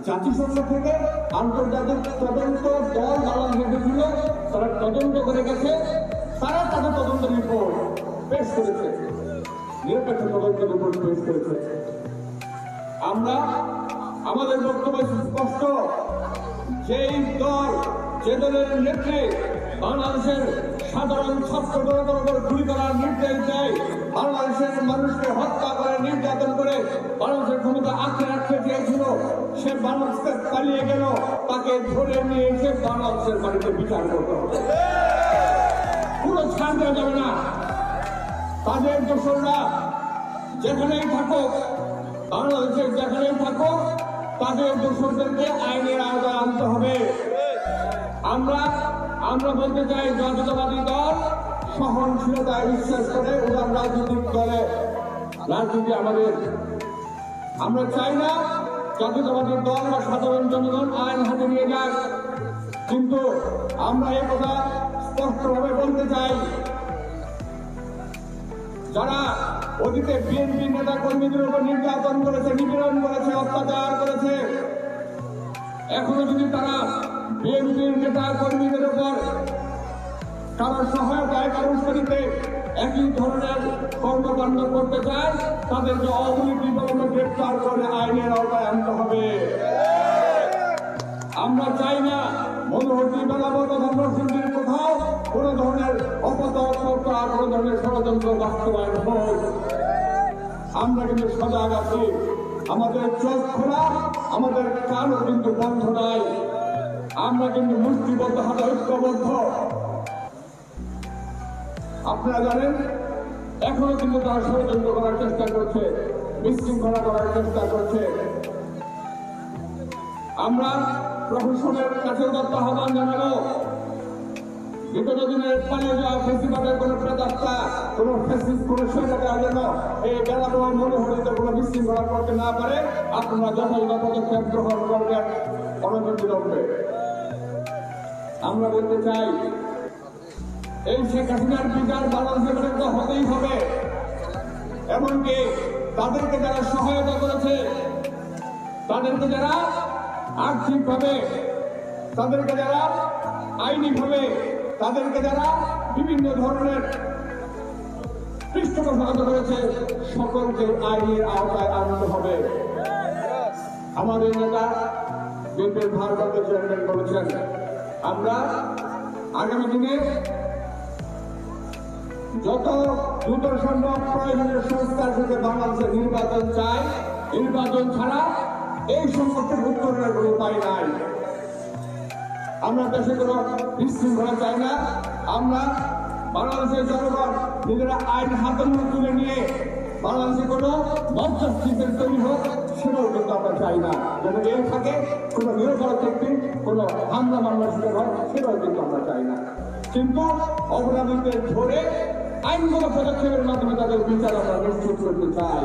জাতিসংঘ থেকে আন্তর্জাতিক তদন্ত দল বাংলাদেশে ছিল, তারা তদন্ত করে গেছে, তারা তাদের তদন্ত রিপোর্ট পেশ করেছে, নিরপেক্ষ তদন্ত রিপোর্ট পেশ করেছে। আমরা আমাদের বক্তব্য স্পষ্ট, যেই দল যে দলের নেত্রী বাংলাদেশের সাধারণ ছাত্র জনতার উপর গুলি করার নির্দেশ দেয়, বাংলাদেশের মানুষকে হত্যা করে নির্যাতন করে বাংলাদেশের ক্ষমতা আঁকড়ে রাখতে চেয়েছিল, সে বাংলাদেশকে পালিয়ে গেল, তাকে ধরে নিয়ে এসে বাংলাদেশের বাড়িতে বিচার করতে হবে, পুরো ছাড় দেওয়া যাবে না। তাদের দোসররা যেখানেই থাকুক, বাংলাদেশের যেখানেই থাকুক, তাদের দোসরদেরকে আইনের আওতায় আনতে হবে। আমরা বলতে চাই, জাতীয়তাবাদী দল সহনশীলতায় বিশ্বাস করে, ওনার রাজনৈতিক দলে রাজনীতি আমাদের। আমরা চাই না জাতীয়তাবাদী দল বা সাধারণ জনগণ আইন হাতে নিয়ে যাক, কিন্তু আমরা এ কথা স্পষ্টভাবে বলতে চাই, যারা অতীতে বিএনপি নেতা কর্মীদের উপর নির্যাতন করেছে, নিপীড়ন করেছে, অত্যাচার করেছে, এখনো যদি তারা বিএনপির নেতা কর্মীদের উপর কারো সহায়তায় কারো উস্কানিতে একই ধরনের কর্মকাণ্ড করতে চায়, তাদেরকে অবৈধভাবে গ্রেপ্তার করে আইনের আওতায় আনতে হবে। আমরা চাই না মনোহরী বেলাবো তথা নরসিংদীর কোথাও কোন ধরনের অপতৎপরতা, কোন ধরনের ষড়যন্ত্র বাস্তবায়ন হোক। আমরা কিন্তু সজাগ আছি, আমাদের চোখ খোলা, আমাদের কানও কিন্তু বন্ধ নাই, আমরা কিন্তু মুষ্টিবদ্ধ হাতে ঐক্যবদ্ধ। আপনারা জানেন, এখনো কিন্তু তারা ষড়যন্ত্র করার চেষ্টা করছে, বিশৃঙ্খলা করার চেষ্টা করছে। আমরা প্রশাসনের কাছেও আহ্বান জানাবো, বিগত দিনের পালিয়ে যাওয়া ফেস্টিভ্যালের কোন প্রেতাত্মা, কোন ফেসিস, কোন সরকার যেন এই বেলাবো মনোহরিতে কোন বিশৃঙ্খলা করতে না পারে, আপনারা যথাযথ পদক্ষেপ গ্রহণ করবেন অনতিবিলম্বে। আমরা বলতে চাই, এই শেখ হাসিনার বিচার বাংলাদেশের তো হতেই হবে। এমনকি তাদেরকে যারা সহায়তা করেছে, তাদেরকে যারা আর্থিকভাবে, তাদেরকে যারা আইনিভাবে, তাদেরকে যারা বিভিন্ন ধরনের পৃষ্ঠপোষকতা করেছে, সকলকে আইনের আওতায় আনতে হবে। আমাদের নেতা বিএনপির ভারপ্রাপ্ত চেয়ারম্যান বলেছেন, আমরা আগামী দিনে যত দ্রুত সম্ভব প্রয়োজনীয় সংস্কার থেকে বাংলাদেশের নির্বাচন চাই, নির্বাচন ছাড়া এই সমস্যার উত্তরের কোনো উপায় নাই। আমরা দেশে কোনো বিশৃঙ্খলা চাই না, আমরা বাংলাদেশের জনগণ নিজেরা আইন হাতে তুলে নিয়ে বাংলাদেশে কোনো মধ্যস্থিতির তৈরি হোক, সেটাও কিন্তু আমরা চাই না। যেন এর থাকে কোনো নিরপরাধ ব্যক্তি কোনো হামলা মামলার শিকার হয়, সেটাও কিন্তু আমরা চাই না। কিন্তু অপরাধীদের ধরে আইনগত পদক্ষেপের মাধ্যমে তাদের বিচার আমরা নিশ্চিত করতে চাই।